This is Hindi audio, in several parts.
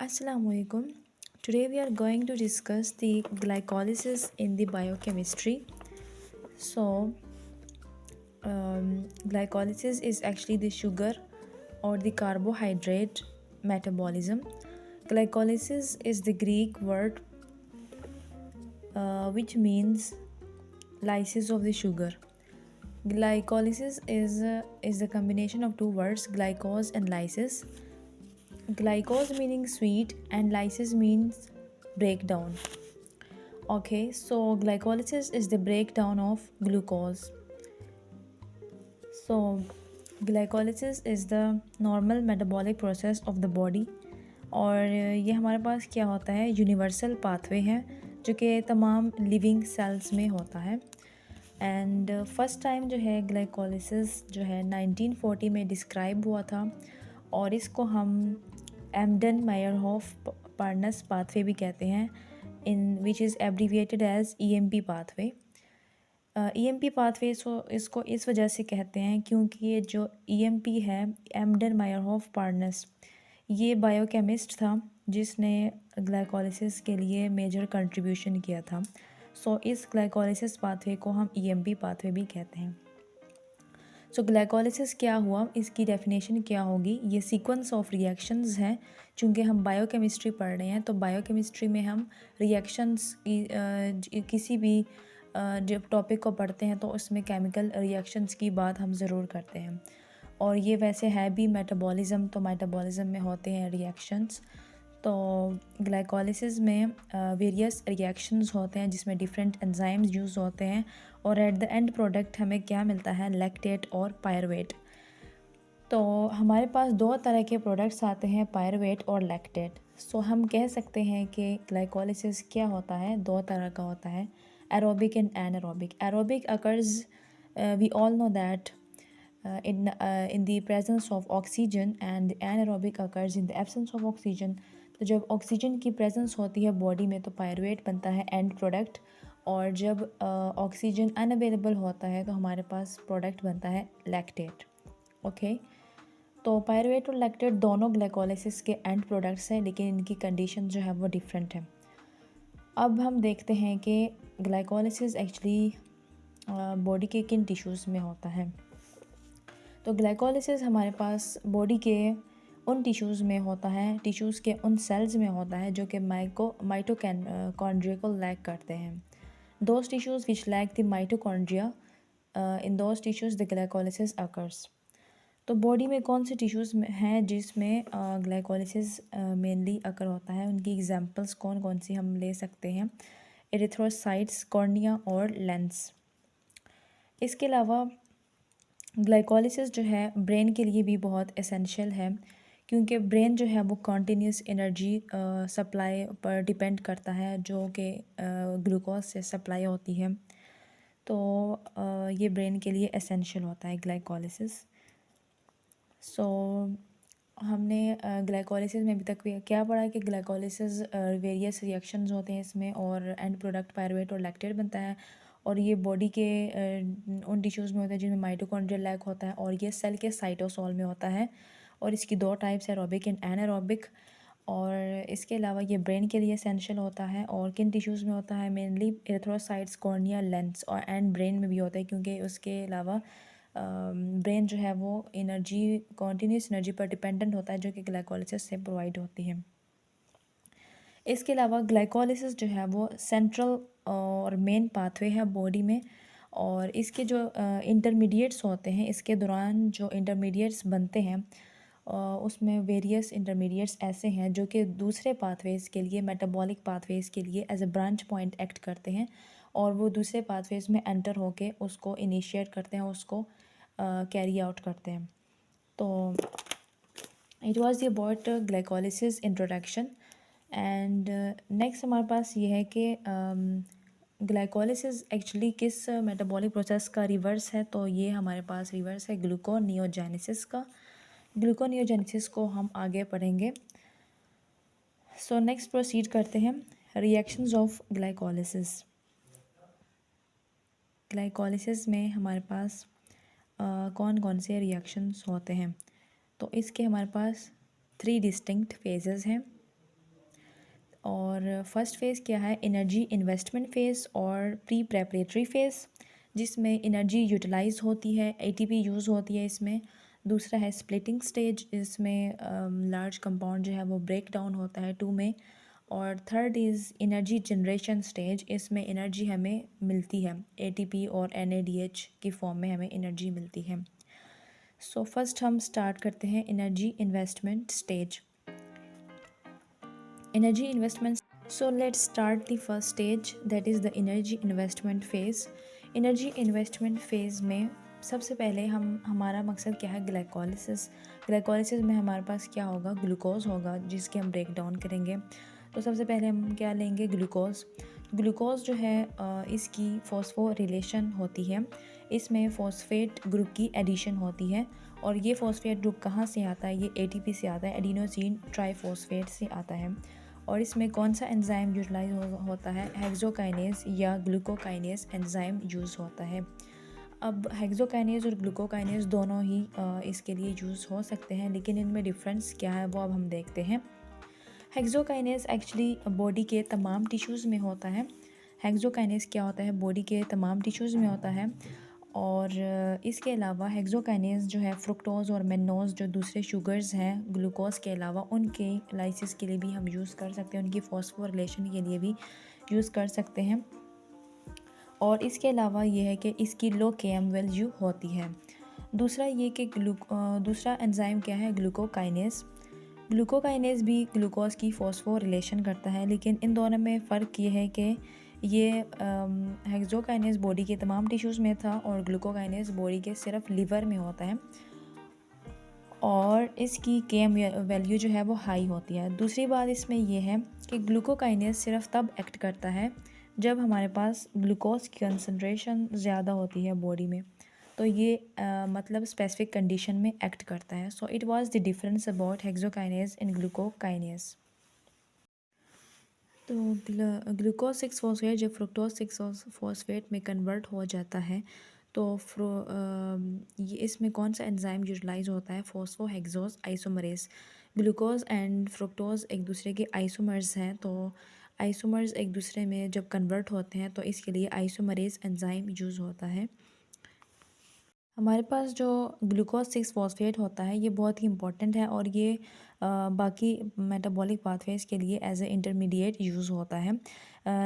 Assalamualaikum. Today we are going to discuss the glycolysis in the biochemistry. So, glycolysis is actually the sugar or the carbohydrate metabolism. Glycolysis is the Greek word which means lysis of the sugar. Glycolysis is the combination of two words, glycose and lysis. Glycose meaning sweet and lysis means breakdown. Okay, so glycolysis is the breakdown of glucose. So glycolysis is the normal metabolic process of the body और ये हमारे पास क्या होता है, यूनिवर्सल पाथवे है जो कि तमाम लिविंग सेल्स में होता है. एंड फर्स्ट टाइम जो है ग्लाइकोलिसिस जो है 1940 में डिस्क्राइब हुआ था और इसको हम एम्डन मायरहोफ पार्नस पाथवे भी कहते हैं, in which is abbreviated as EMP pathway. EMP pathway इसको इस वजह से कहते हैं क्योंकि ये जो EMP है, एम्डन मायरहोफ पार्नस, ये बायोकेमिस्ट था जिसने ग्लाइकोलिसिस के लिए मेजर कंट्रीब्यूशन किया था. सो इस ग्लाइकोलिसिस पाथवे को हम EMP पाथवे भी कहते हैं. सो ग्लाइकोलिसिस क्या हुआ, इसकी डेफिनेशन क्या होगी. ये सीक्वेंस ऑफ रिएक्शंस हैं. चूँकि हम बायोकेमिस्ट्री पढ़ रहे हैं तो बायोकेमिस्ट्री में हम रिएक्शंस की किसी भी जब टॉपिक को पढ़ते हैं तो उसमें केमिकल रिएक्शंस की बात हम ज़रूर करते हैं. और ये वैसे है भी मेटाबॉलिज़म, तो मेटाबॉलिज़म में होते हैं रिएक्शंस. तो ग्लाइकोलिसिस में वेरियस रिएक्शंस होते हैं जिसमें डिफरेंट एंजाइम्स यूज़ होते हैं और एट द एंड प्रोडक्ट हमें क्या मिलता है, लैक्टेट और पायरुवेट. तो हमारे पास दो तरह के प्रोडक्ट्स आते हैं, पायरुवेट और लैक्टेट. सो हम कह सकते हैं कि ग्लाइकोलिसिस क्या होता है, दो तरह का होता है, aerobic and anaerobic. Aerobic occurs, we all know that in the presence of oxygen, and anaerobic occurs in the absence of oxygen. तो जब ऑक्सीजन की प्रेजेंस होती है बॉडी में तो पायरुवेट बनता है एंड प्रोडक्ट, और जब ऑक्सीजन अनअवेलेबल होता है तो हमारे पास प्रोडक्ट बनता है लैक्टेट. ओके, तो पायरुवेट और लैक्टेट दोनों ग्लाइकोलिसिस के एंड प्रोडक्ट्स हैं, लेकिन इनकी कंडीशन जो है वो डिफरेंट है. अब हम देखते हैं कि ग्लाइकोलिसिस एक्चुअली बॉडी के किन टिश्यूज़ में होता है. तो ग्लाइकोलिसिस हमारे पास बॉडी के उन टिश्यूज़ में होता है, टिश्यूज़ के उन सेल्स में होता है जो कि माइटोकॉन्ड्रिया को लैक करते हैं. Those tissues which lack the mitochondria, in those tissues the glycolysis occurs. तो बॉडी में कौन से टिश्यूज़ हैं जिसमें ग्लाइकोलिसिस मेनली अकर होता है, उनकी एग्जांपल्स कौन कौन सी हम ले सकते हैं, एरिथ्रोसाइट्स, कॉर्निया और लेंस. इसके अलावा ग्लाइकोलिसिस जो है ब्रेन के लिए भी बहुत एसेंशियल है क्योंकि ब्रेन जो है वो कॉन्टीन्यूस एनर्जी सप्लाई पर डिपेंड करता है जो कि ग्लूकोज से सप्लाई होती है. तो ये ब्रेन के लिए एसेंशियल होता है ग्लाइकोलिसिस. सो हमने ग्लाइकोलिसिस में अभी तक क्या पढ़ा है कि ग्लाइकोलिसिस वेरियस रिएक्शंस होते हैं इसमें और एंड प्रोडक्ट पायरुवेट और लैक्टेट बनता है. और ये बॉडी के उन टिश्यूज़ में होता है जिनमें माइटोकॉन्ड्रियल लैक होता है और ये सेल के साइटोसोल में होता है. और इसकी दो टाइप्स है, एरोबिक एंड एनारोबिक. और इसके अलावा ये ब्रेन के लिए एसेंशियल होता है और किन टिश्यूज़ में होता है, मेनली एरिथ्रोसाइट्स, कॉर्निया, लेंस और एंड ब्रेन में भी होता है क्योंकि उसके अलावा ब्रेन जो है वो एनर्जी, कॉन्टीन्यूस एनर्जी पर डिपेंडेंट होता है जो कि ग्लाइकोलिसिस से प्रोवाइड होती है. इसके अलावा ग्लाइकोलिसिस जो है वो सेंट्रल और मेन पाथवे है बॉडी में. और इसके जो इंटरमीडिएट्स होते हैं, इसके दौरान जो इंटरमीडिएट्स बनते हैं उसमें वेरियस इंटरमीडिएट्स ऐसे हैं जो कि दूसरे पाथवेज़ के लिए, मेटाबॉलिक पाथवेज़ के लिए as a branch point act करते हैं और वो दूसरे पाथवेज़ में एंटर होके उसको इनिशिएट करते हैं, उसको कैरी आउट करते हैं. तो it was about glycolysis introduction. And next हमारे पास ये है कि ग्लाइकोलिसिस एक्चुअली किस मेटाबॉलिक प्रोसेस का रिवर्स है. तो ये हमारे पास रिवर्स है ग्लूकोनियोजेनेसिस का. ग्लूकोनियोजेनेसिस को हम आगे पढ़ेंगे. सो नेक्स्ट प्रोसीड करते हैं, रिएक्शंस ऑफ ग्लाइकोलिसिस. ग्लाइकोलिसिस में हमारे पास कौन कौन से रिएक्शंस होते हैं. तो इसके हमारे पास 3 डिस्टिंक्ट फेजेस हैं. और फर्स्ट फ़ेज़ क्या है, एनर्जी इन्वेस्टमेंट फ़ेज़ और प्री प्रेपरेटरी फ़ेज़, जिसमें एनर्जी यूटिलाइज़ होती है, एटीपी यूज़ होती है इसमें। दूसरा है स्प्लिटिंग स्टेज, इसमें लार्ज कंपाउंड जो है वो ब्रेक डाउन होता है टू में। और third is energy generation stage, इसमें एनर्जी हमें मिलती है, एटीपी और एनएडीएच की फॉर्म में हमें एनर्जी मिलती है। सो फर्स्ट हम स्टार्ट करते हैं energy investment stage. Energy investments. So let's start the first stage, that is the energy investment phase. Energy investment phase में सबसे पहले हमारा मकसद क्या है, ग्लाइकोलिसिस। ग्लाइकोलिसिस में हमारे पास क्या होगा, ग्लूकोज होगा जिसके हम ब्रेक डाउन करेंगे। तो सबसे पहले हम क्या लेंगे, ग्लूकोज। ग्लूकोज जो है इसकी फॉस्फोरिलेशन होती है, इसमें फॉस्फेट ग्रुप की एडिशन होती है। और ये फॉस्फेट ग्रुप कहाँ से आता है, ये एटीपी से आता है, एडिनोसिन ट्राइफॉस्फेट से आता है। और इसमें कौन सा एंजाइम यूटिलाइज होता है, हेक्सोकाइनेज या ग्लूकोकाइनेज एंजाइम यूज़ होता है। अब हेक्सोकाइनेज और ग्लूकोकाइनेज दोनों ही इसके लिए यूज़ हो सकते हैं, लेकिन इनमें डिफरेंस क्या है वो अब हम देखते हैं। हेक्सोकाइनेज एक्चुअली बॉडी के तमाम टिश्यूज़ में होता है। हेक्सोकाइनेज क्या होता है, बॉडी के तमाम टिश्यूज़ में होता है। और इसके अलावा हेक्सोकाइनेज जो है फ्रुक्टोज और मेनोज जो दूसरे शुगर्स हैं ग्लूकोज के अलावा, उनके लाइसिस के लिए भी हम यूज़ कर सकते हैं, उनकी फॉस्फोरिलेशन के लिए भी यूज़ कर सकते हैं। और इसके अलावा ये है कि इसकी लो केएम वैल्यू होती है। दूसरा ये कि दूसरा एंजाइम क्या है, ग्लूकोकाइनेज। ग्लूकोकाइनेज भी ग्लूकोज की फॉस्फोरिलेशन करता है, लेकिन इन दोनों में फ़र्क ये है कि ये हेक्सोकाइनेज बॉडी के तमाम टिश्यूज़ में था और ग्लूकोकाइनेज बॉडी के सिर्फ लिवर में होता है, और इसकी केएम वैल्यू जो है वो हाई होती है। दूसरी बात इसमें यह है कि ग्लूकोकाइनेज सिर्फ तब एक्ट करता है जब हमारे पास ग्लूकोज की कंसनट्रेशन ज़्यादा होती है बॉडी में, तो ये मतलब स्पेसिफिक कंडीशन में एक्ट करता है। So it was the difference about hexokinase and glucokinase. तो ग्लूकोज 6 फॉस्फेट जब फ्रुक्टोज 6 फॉस्फेट में कन्वर्ट हो जाता है, तो ये इसमें कौन सा एंजाइम यूटिलाइज होता है, फॉस्फोहेक्सोज आइसोमरेज। ग्लूकोज एंड फ्रुक्टोज एक दूसरे के आइसोमर्स हैं, तो आइसोमर्स एक दूसरे में जब कन्वर्ट होते हैं तो इसके लिए आइसोमरेज एंजाइम यूज़ होता है। हमारे पास जो ग्लूकोज 6 फॉस्फेट होता है ये बहुत ही इम्पोर्टेंट है, और ये बाकी मेटाबॉलिक पाथवेज के लिए एज ए इंटरमीडिएट यूज़ होता है।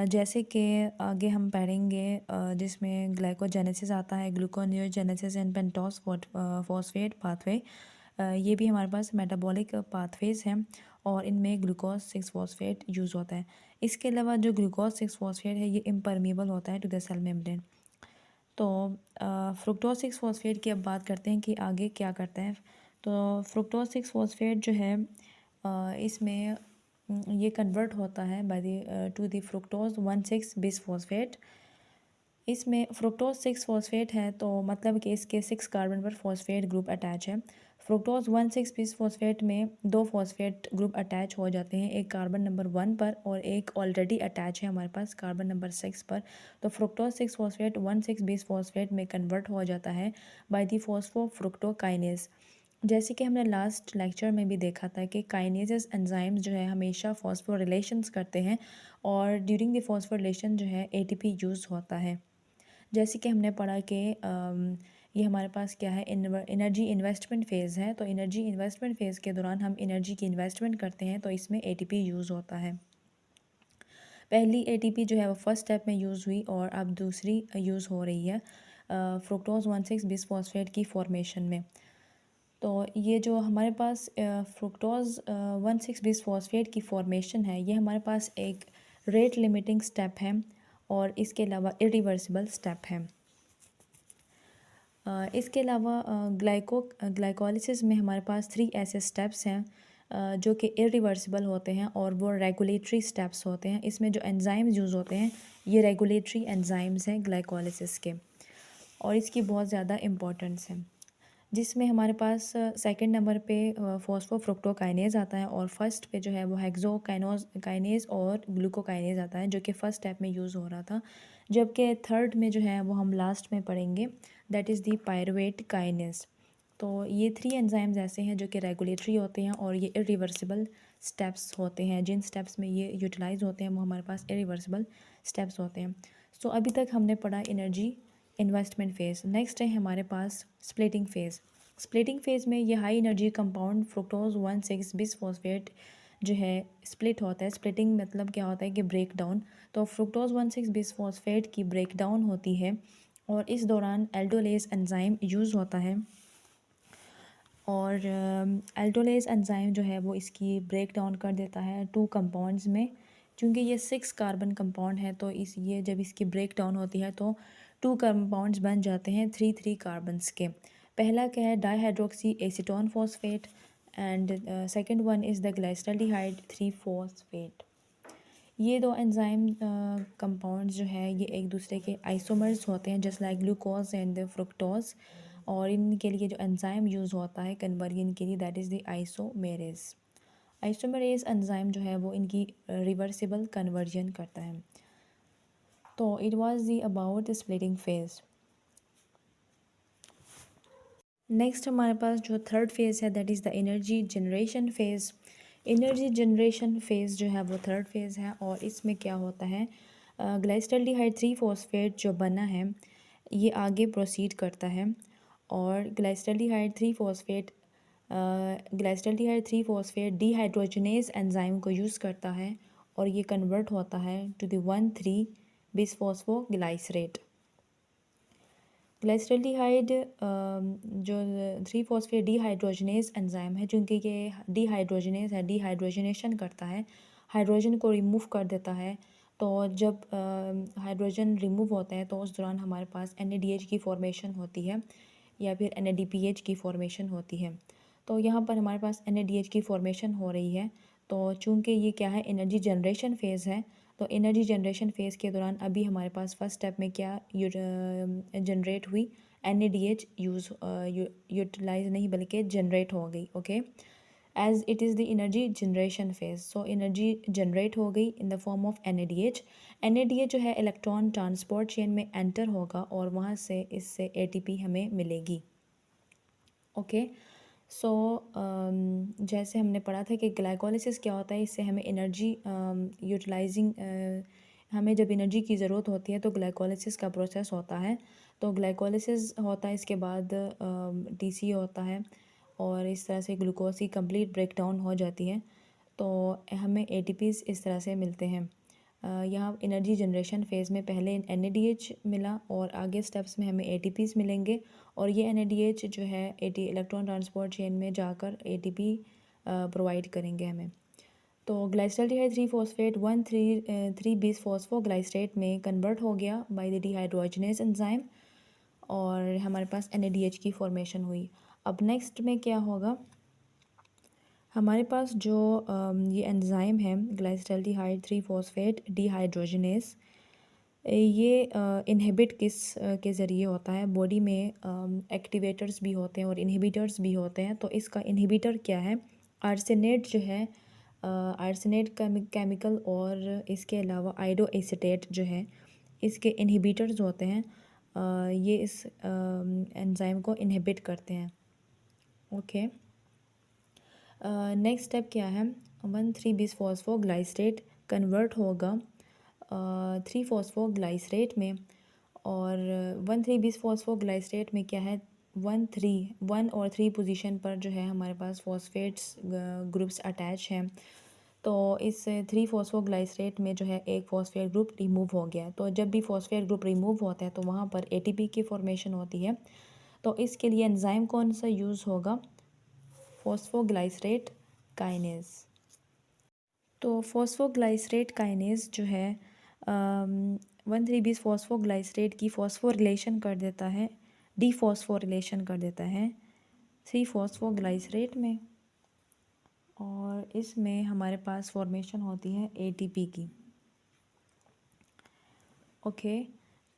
जैसे कि आगे हम पढ़ेंगे जिसमें ग्लाइकोजेनेसिस आता है, gluconeogenesis and pentose phosphate pathway, ये भी हमारे पास मेटाबॉलिक पाथवेज हैं और इनमें ग्लूकोज 6 फॉस्फेट यूज़ होता है। इसके अलावा जो ग्लूकोज 6 फॉस्फेट है ये इम्परमीबल होता है टू द सेल मेम्ब्रेन। तो फ्रुक्टोज 6 फॉस्फेट की अब बात करते हैं कि आगे क्या करता है। तो फ्रुक्टोज 6 फॉस्फेट जो है इसमें ये कन्वर्ट होता है by the two the fructose 1,6 bis phosphate. इसमें फ्रुक्टोज 6 फॉस्फेट है तो मतलब कि इसके 6 कार्बन पर फॉस्फेट ग्रुप अटैच है। फ्रुक्टोज 1,6 बिस फॉस्फेट में 2 फॉस्फेट ग्रुप अटैच हो जाते हैं, एक कार्बन नंबर 1 पर और एक ऑलरेडी अटैच है हमारे पास कार्बन नंबर 6 पर। तो फ्रुक्टोज 6 फॉस्फेट 1,6 बिस फॉस्फेट में कन्वर्ट हो जाता है बाय द फॉस्फोफ्रुक्टोकाइनेज। जैसे कि हमने लास्ट लेक्चर में भी देखा था कि काइनेजेस एंजाइम्स जो है हमेशा फॉस्फोरिलेशंस करते हैं, और ड्यूरिंग द फॉस्फोरिलेशन जो है एटीपी यूज़ होता है। जैसे कि हमने पढ़ा कि ये हमारे पास क्या है, एनर्जी इन्वेस्टमेंट फ़ेज़ है। तो एनर्जी इन्वेस्टमेंट फ़ेज़ के दौरान हम एनर्जी की इन्वेस्टमेंट करते हैं, तो इसमें एटीपी यूज़ होता है। पहली एटीपी जो है वो फर्स्ट स्टेप में यूज़ हुई और अब दूसरी यूज़ हो रही है फ्रुक्टोज 1,6 बिस फॉस्फेट की फॉर्मेशन में। तो ये जो हमारे पास फ्रुक्टोज 1,6 बिस फॉस्फेट की फॉर्मेशन है, ये हमारे पास एक रेट लिमिटिंग स्टेप है और इसके अलावा इरिवर्सिबल स्टेप है। इसके अलावा ग्लाइकोलिसिस में हमारे पास 3 ऐसे स्टेप्स हैं जो कि इरिवर्सिबल होते हैं और वो रेगुलेटरी स्टेप्स होते हैं। इसमें जो एंजाइम्स यूज़ होते हैं ये रेगुलेटरी एंजाइम्स हैं ग्लाइकोलिसिस के, और इसकी बहुत ज़्यादा इम्पोर्टेंस है। जिसमें हमारे पास सेकंड नंबर पे फॉस्फोफ्रुक्टोकाइनेज आता है, और फर्स्ट पे जो है वो हेक्सोकाइनोज काइनेज और ग्लूकोकाइनेज आता है जो कि फ़र्स्ट स्टेप में यूज़ हो रहा था। जबकि थर्ड में जो है वो हम लास्ट में पढ़ेंगे, that is the pyruvate kinase. तो ये 3 एंजाइम्स ऐसे हैं जो कि रेगुलेटरी होते हैं और ये इरिवर्सिबल स्टेप्स होते हैं। जिन स्टेप्स में ये यूटिलाइज़ होते हैं वो हमारे पास इरिवर्सिबल स्टेप्स होते हैं। सो अभी तक हमने पढ़ा एनर्जी इन्वेस्टमेंट फ़ेज़। नेक्स्ट है हमारे पास स्प्लिटिंग फ़ेज़। स्प्लिटिंग फ़ेज़ में ये high energy compound fructose 1,6 bisphosphate जो है स्प्लिट होता है। स्प्लिटिंग मतलब क्या होता है कि ब्रेक डाउन। तो फ्रुक्टोज 1,6 बिसफॉस्फेट की ब्रेक डाउन होती है और इस दौरान एल्डोलेज एंजाइम यूज़ होता है और एल्डोलेज एंजाइम जो है वो इसकी ब्रेक डाउन कर देता है 2 कंपाउंड्स में। चूँकि ये 6 कार्बन कंपाउंड है तो इस ये जब इसकी ब्रेक डाउन होती है तो 2 कंपाउंड्स बन जाते हैं 3 कार्बन्स के। पहला क्या है, dihydroxy acetone phosphate and second one is the glyceraldehyde 3 phosphate. ये दो एंजाइम कंपाउंड्स जो है ये एक दूसरे के आइसोमर्स होते हैं just like glucose and fructose, और इनके लिए जो एंजाइम यूज़ होता है कन्वर्जन के लिए that is the isomerase. Isomerase enzyme जो है वो इनकी रिवर्सिबल कन्वर्जन करता है। तो it was the about splitting phase. Next हमारे पास जो थर्ड फेज़ है that is the energy generation phase. Energy generation phase जो है वो थर्ड फेज़ है और इसमें क्या होता है, ग्लाइसरल्डिहाइड 3 फॉस्फेट जो बना है ये आगे प्रोसीड करता है और ग्लाइसरल्डिहाइड 3 फॉस्फेट डीहाइड्रोजनेज एंजाइम को यूज़ करता है और ये कन्वर्ट होता है टू द 1,3 बिसफॉस्फोग्लाइसरेट। ग्लाइसरल्डिहाइड जो 3 फॉस्फेट डीहाइड्रोजनेज एंजाइम है, चूँकि ये डीहाइड्रोजनेज है, डीहाइड्रोजनेशन करता है, हाइड्रोजन को रिमूव कर देता है। तो जब हाइड्रोजन रिमूव होता है तो उस दौरान हमारे पास NADH की फॉर्मेशन होती है या फिर NADPH की फॉर्मेशन होती है। तो यहाँ पर हमारे पास NADH की फॉर्मेशन हो रही है। तो चूँकि ये क्या है, एनर्जी जनरेशन फेज़ है, तो एनर्जी जनरेशन फेज़ के दौरान अभी हमारे पास फर्स्ट स्टेप में क्या जनरेट हुई, NADH यूटिलाइज नहीं बल्कि जनरेट हो गई। Okay, as it is the energy generation phase, so energy generate हो गई in the form of NADH। NADH जो है इलेक्ट्रॉन ट्रांसपोर्ट चेन में एंटर होगा और वहाँ से इससे ATP हमें मिलेगी। ओके, सो जैसे हमने पढ़ा था कि ग्लाइकोलिसिस क्या होता है, इससे हमें एनर्जी यूटिलाइजिंग हमें जब एनर्जी की ज़रूरत होती है तो ग्लाइकोलिसिस का प्रोसेस होता है। तो ग्लाइकोलिसिस होता है, इसके बाद TC होता है और इस तरह से ग्लूकोज की कंप्लीट ब्रेकडाउन हो जाती है तो हमें ATPs इस तरह से मिलते हैं। यहाँ एनर्जी जनरेशन फेज़ में पहले NADH मिला और आगे स्टेप्स में हमें ATPs मिलेंगे और ये NADH जो है इलेक्ट्रॉन ट्रांसपोर्ट चेन में जाकर ATP प्रोवाइड करेंगे हमें। तो ग्लाइसरल्डिहाइड 3 फॉस्फेट 1,3 बिसफॉस्फोग्लाइसरेट में कन्वर्ट हो गया बाय द डिहाइड्रोजनेज एंजाइम और हमारे पास NADH की फॉर्मेशन हुई। अब नेक्स्ट में क्या होगा, हमारे पास जो ये एंजाइम है ग्लाइसरल्डिहाइड 3 फॉस्फेट डिहाइड्रोजनेज, ये इनहिबिट किस के ज़रिए होता है, बॉडी में एक्टिवेटर्स भी होते हैं और इनहिबिटर्स भी होते हैं। तो इसका इनहिबिटर क्या है, आर्सेनेट जो है, आर्सेनेट केमिकल और इसके अलावा आइडो एसीटेट जो है इसके इनहिबिटर्स होते हैं। ये इस एंजाइम को इनहिबिट करते हैं। ओके, नेक्स्ट स्टेप क्या है, 1,3 बिसफॉस्फोग्लाइसरेट कन्वर्ट होगा 3 फॉस्फोग्लाइसरेट में और 1,3 बिसफॉस्फोग्लाइसरेट में क्या है, 1 और 3 पोजीशन पर जो है हमारे पास फॉस्फेट्स ग्रुप्स अटैच हैं। तो इस 3 फॉस्फोग्लाइसरेट में जो है एक फॉस्फेट ग्रुप रिमूव हो गया। तो जब भी फॉस्फेट ग्रुप रिमूव होता है तो वहाँ पर ATP की फॉर्मेशन होती है। तो इसके लिए एंजाइम कौन सा यूज़ होगा, फॉस्फोग्लाइसरेट काइनेज। तो फॉस्फोग्लाइसरेट काइनेज जो है 1,3 बिसफॉस्फोग्लाइसरेट की फॉस्फोरिलेशन कर देता है, डीफॉस्फोरिलेशन कर देता है 3 फॉस्फोग्लाइसरेट में और इसमें हमारे पास फॉर्मेशन होती है ATP की। ओके,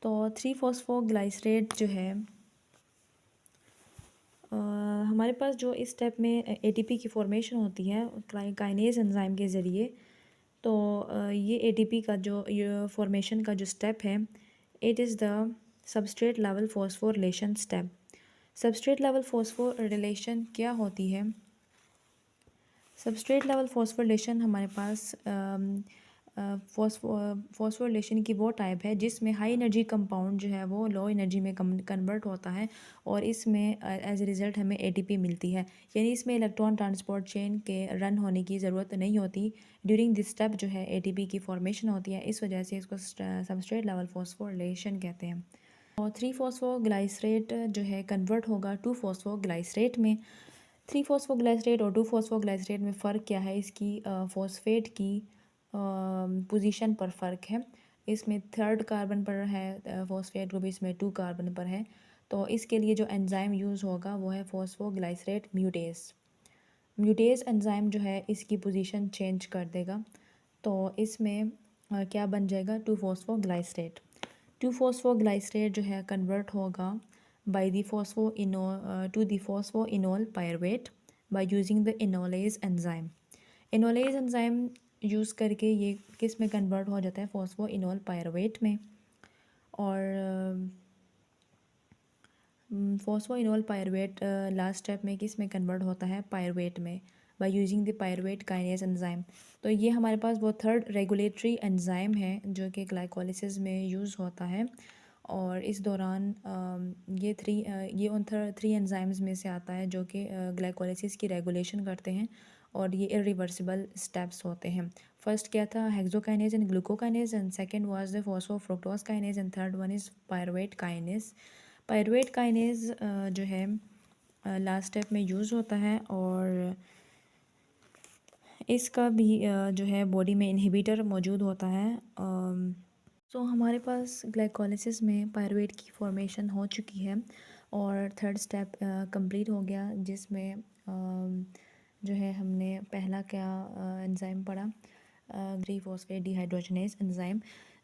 तो 3 फॉस्फोग्लाइसरेट जो है हमारे पास जो इस स्टेप में ATP की फॉर्मेशन होती है काइनेज एंजाइम के ज़रिए। तो ये ATP का जो ये फॉर्मेशन का जो स्टेप है, it is the substrate level phosphorylation step. Substrate level phosphorylation क्या होती है? सबस्ट्रेट लेवल फॉस्फोरिलेशन हमारे पास फॉस्फोरिलेशन की वो टाइप है जिसमें हाई एनर्जी कंपाउंड जो है वो लो एनर्जी में कन्वर्ट होता है और इसमें एज ए रिज़ल्ट हमें एटीपी मिलती है। यानी इसमें इलेक्ट्रॉन ट्रांसपोर्ट चेन के रन होने की ज़रूरत नहीं होती। ड्यूरिंग दिस स्टेप जो है एटीपी की फॉर्मेशन होती है, इस वजह से इसको सबस्ट्रेट लेवल फॉस्फोरिलेशन कहते हैं। और 3 फॉस्फोग्लाइसरेट जो है कन्वर्ट होगा 2 फॉस्फोग्लाइसरेट में। 3 फॉस्फोग्लाइसरेट और 2 फॉस्फोग्लाइसरेट में फ़र्क क्या है? इसकी फॉस्फेट की पोजीशन पर फ़र्क है। इसमें थर्ड कार्बन पर है फॉस्फेट ग्रुप, इसमें 2 कार्बन पर है। तो इसके लिए जो एंजाइम यूज़ होगा वो है फॉस्फोग्लाइसरेट म्यूटेस। म्यूटेस एंजाइम जो है इसकी पोजीशन चेंज कर देगा। तो इसमें क्या बन जाएगा? 2 फॉस्फोग्लाइसरेट। 2 फॉस्फोग्लाइसरेट जो है कन्वर्ट होगा by the phosphoenol to the phosphoenol pyruvate by using the enolase enzyme. Enolase enzyme use करके ये किस में कन्वर्ट हो जाता है? फॉस्फोइनोल पायरुवेट में। और फॉस्फोइनोल पायरुवेट लास्ट स्टेप में किस में कन्वर्ट होता है? पायरुवेट में, bye using the pyruvate kinase enzyme. तो ये हमारे पास वो थर्ड रेगुलेटरी एंजाइम है जो कि ग्लाइकोलिसिस में यूज़ होता है। और इस दौरान ये उन थ्री एंजाइम्स में से आता है जो कि ग्लाइकोलिसिस की रेगुलेशन करते हैं और ये इरिवर्सिबल स्टेप्स होते हैं। फर्स्ट क्या था? Hexokinase and glucokinase, and second was the phosphofructose kinase, and third one is pyruvate kinase. Pyruvate kinase जो है लास्ट स्टेप में यूज़ होता है और इसका भी जो है बॉडी में इनहिबिटर मौजूद होता है। सो हमारे पास ग्लाइकोलिसिस में पायरुवेट की फॉर्मेशन हो चुकी है और थर्ड स्टेप कंप्लीट हो गया, जिसमें जो है हमने पहला क्या एंजाइम पढ़ा? 3 फॉस्फेट डिहाइड्रोजनेज एंजाइम।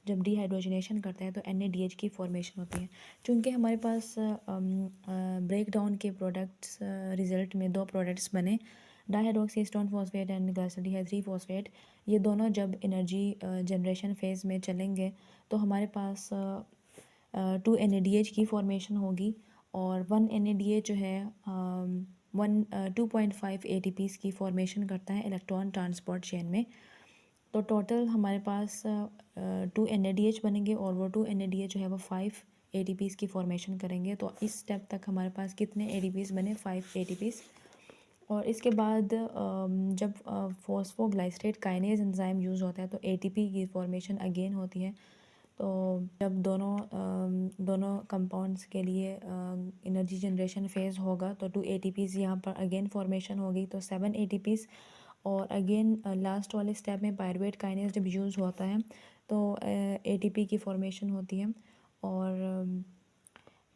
जब डिहाइड्रोजनेशन करता है तो NADH की फॉर्मेशन होती है। चूँकि हमारे पास ब्रेक डाउन के प्रोडक्ट्स रिज़ल्ट में 2 प्रोडक्ट्स बने, डाइहाइड्रोक्सीस्टोन फॉस्फेट एंड ग्लाइसोडिहाइड 3 फॉस्फेट। ये दोनों जब एनर्जी जनरेशन फेज़ में चलेंगे तो हमारे पास 2 NADH की फॉर्मेशन होगी और 1 NADH जो है 2.5 ATPs की फॉर्मेशन करता है इलेक्ट्रॉन ट्रांसपोर्ट चेन में। तो टोटल हमारे पास 2 NADH बनेंगे और वो 2 NADH जो है वो 5 ATPs की फॉर्मेशन करेंगे। तो इस स्टेप तक हमारे पास कितने ATPs बने? 5 ATPs। और इसके बाद जब फॉस्फोग्लाइसरेट काइनेज एंजाइम यूज़ होता है तो ATP की फॉर्मेशन अगेन होती है। तो जब दोनों कंपाउंड्स के लिए एनर्जी जनरेशन फेज़ होगा तो 2 ATPs यहाँ पर अगेन फॉर्मेशन होगी, तो 7 ATPs। और अगेन लास्ट वाले स्टेप में पायरुवेट काइनेज जब यूज़ होता है तो ATP की फॉर्मेशन होती है। और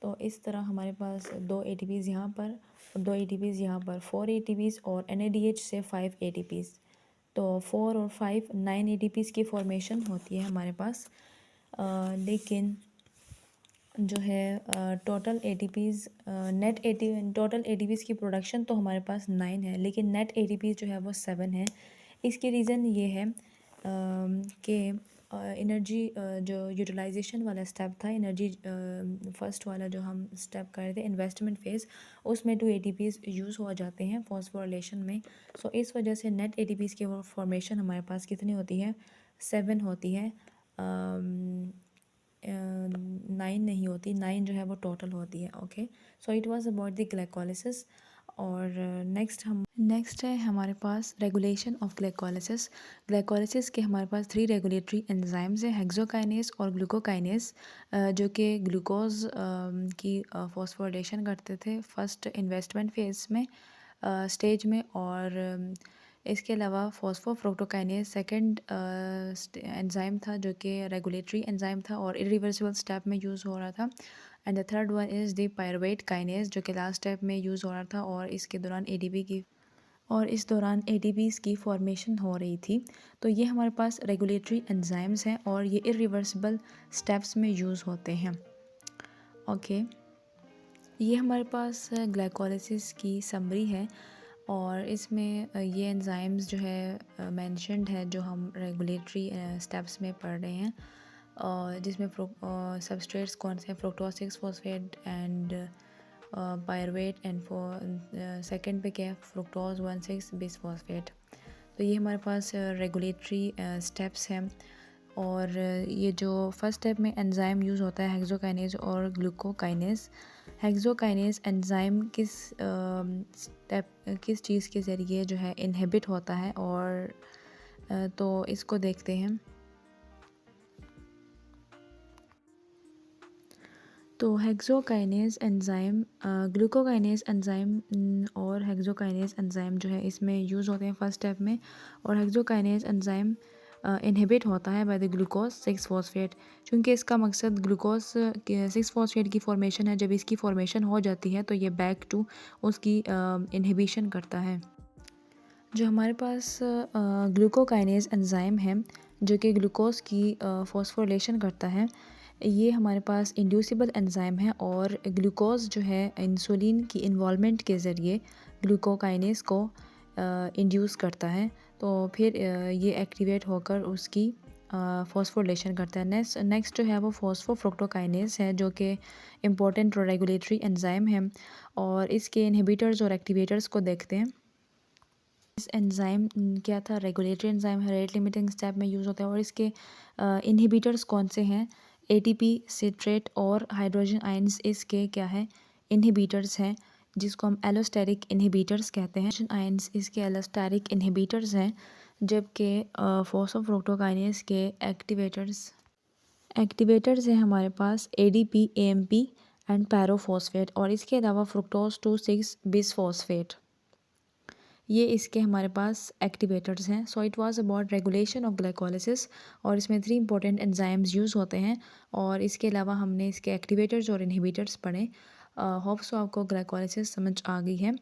तो इस तरह हमारे पास 2 ATPs यहाँ पर और 2 ATPs यहाँ पर, 4 ATPs और NADH से 5 ATPs। तो 4 और 5 9 ATPs की फॉर्मेशन होती है हमारे पास। लेकिन जो है टोटल ATPs टोटल ATPs की प्रोडक्शन तो हमारे पास 9 है, लेकिन नेट ATPs जो है वो 7 है। इसकी रीज़न ये है कि एनर्जी जो यूटिलाइजेशन वाला स्टेप था, एनर्जी फर्स्ट वाला जो हम स्टेप कर रहे थे इन्वेस्टमेंट फेज़, उसमें 2 ATPs यूज़ हो जाते हैं फॉस्फोरिलेशन में। सो इस वजह से नेट ATPs की फॉर्मेशन हमारे पास कितनी होती है? 7 होती है। 9 नहीं होती, 9 जो है वो टोटल होती है। Okay, so it was about the glycolysis. और नेक्स्ट है हमारे पास रेगुलेशन ऑफ ग्लाइकोलिसिस। ग्लाइकोलिसिस के हमारे पास 3 रेगुलेटरी एंजाइम्स हैं, हेक्सोकाइनेज और ग्लूकोकाइनेज, जो कि ग्लूकोज की फॉस्फोरिलेशन करते थे फर्स्ट इन्वेस्टमेंट फेज में स्टेज में। और इसके अलावा फॉस्फोफ्रुक्टोकाइनेज सेकंड एंजाइम था जो कि रेगुलेटरी एंजाइम था और इरिवर्सिबल स्टेप में यूज़ हो रहा था। And the third one is the pyruvate kinase जो कि लास्ट स्टेप में यूज़ हो रहा था और इसके दौरान ADP की और इस दौरान ATPs की फॉर्मेशन हो रही थी। तो ये हमारे पास रेगुलेटरी एंजाइम्स हैं और ये इरिवर्सिबल स्टेप्स में यूज़ होते हैं। ओके, ये हमारे पास ग्लाइकोलिसिस की समरी है और इसमें ये एंजाइम्स जो है मेंशन्ड है जो हम रेगुलेटरी स्टेप्स में पढ़ रहे हैं, जिसमें सबस्ट्रेट्स कौन से हैं? Fructose 6 phosphate and pyruvate and second पे क्या है फ्रुक्टोज 1,6 बिसफॉस्फेट। तो ये हमारे पास रेगुलेटरी स्टेप्स हैं। और ये जो फर्स्ट स्टेप में एंजाइम यूज़ होता है हेक्सोकाइनेज और ग्लूकोकाइनेज। हेक्सोकाइनेज एंजाइम किस चीज़ के ज़रिए जो है इनहिबिट होता है, और तो इसको देखते हैं। तो हेक्सोकाइनेज एंजाइम, ग्लूकोकाइनेज एंजाइम और हेक्सोकाइनेज एंजाइम जो है इसमें यूज़ होते हैं फर्स्ट स्टेप में। और हेक्सोकाइनेज एंजाइम इनहिबिट होता है बाय द ग्लूकोज 6 फॉस्फेट, क्योंकि इसका मकसद ग्लूकोज 6 फॉस्फेट की फॉर्मेशन है। जब इसकी फॉर्मेशन हो जाती है तो ये बैक टू उसकी इनहिबिशन करता है। जो हमारे पास ग्लूकोकाइनेज एंजाइम है जो कि ग्लूकोज की फॉस्फोरिलेशन करता है, ये हमारे पास इंड्यूसिबल एंजाइम है। और ग्लूकोज जो है इंसुलिन की इन्वॉल्वमेंट के ज़रिए ग्लूकोकाइनेज को इंड्यूस करता है, तो फिर ये एक्टिवेट होकर उसकी फॉस्फोरिलेशन करता है। नेक्स्ट जो है वो फॉस्फोफ्रुक्टोकाइनेज है जो कि इम्पोर्टेंट रेगुलेटरी एंजाइम है। और इसके इनहिबिटर्स और एक्टिवेटर्स को देखते हैं। इस एंजाइम क्या था, रेगुलेटरी एंजाइम है, रेट लिमिटिंग स्टेप में यूज़ होता है। और इसके इनहिबिटर्स कौन से हैं, एटीपी सिट्रेट और हाइड्रोजन आयंस इसके क्या है, इनहिबिटर्स हैं, जिसको हम एलोस्टेरिक इनहिबिटर्स कहते हैं। आयंस इसके एलोस्टेरिक इनहिबिटर्स हैं, जबकि फॉस्फोफ्रुक्टोकाइनेज के एक्टिवेटर्स हैं हमारे पास एडीपी, एएमपी एंड पैरोफॉस्फेट। और इसके अलावा फ्रुक्टोज 2,6 बिसफॉस्फेट, ये इसके हमारे पास एक्टिवेटर्स हैं। So it was about regulation of glycolysis, और इसमें 3 इंपॉर्टेंट एंजाइम्स यूज़ होते हैं। और इसके अलावा हमने इसके एक्टिवेटर्स और इनहिबिटर्स पढ़े। होप्स आपको ग्लाइकोलिसिस समझ आ गई है।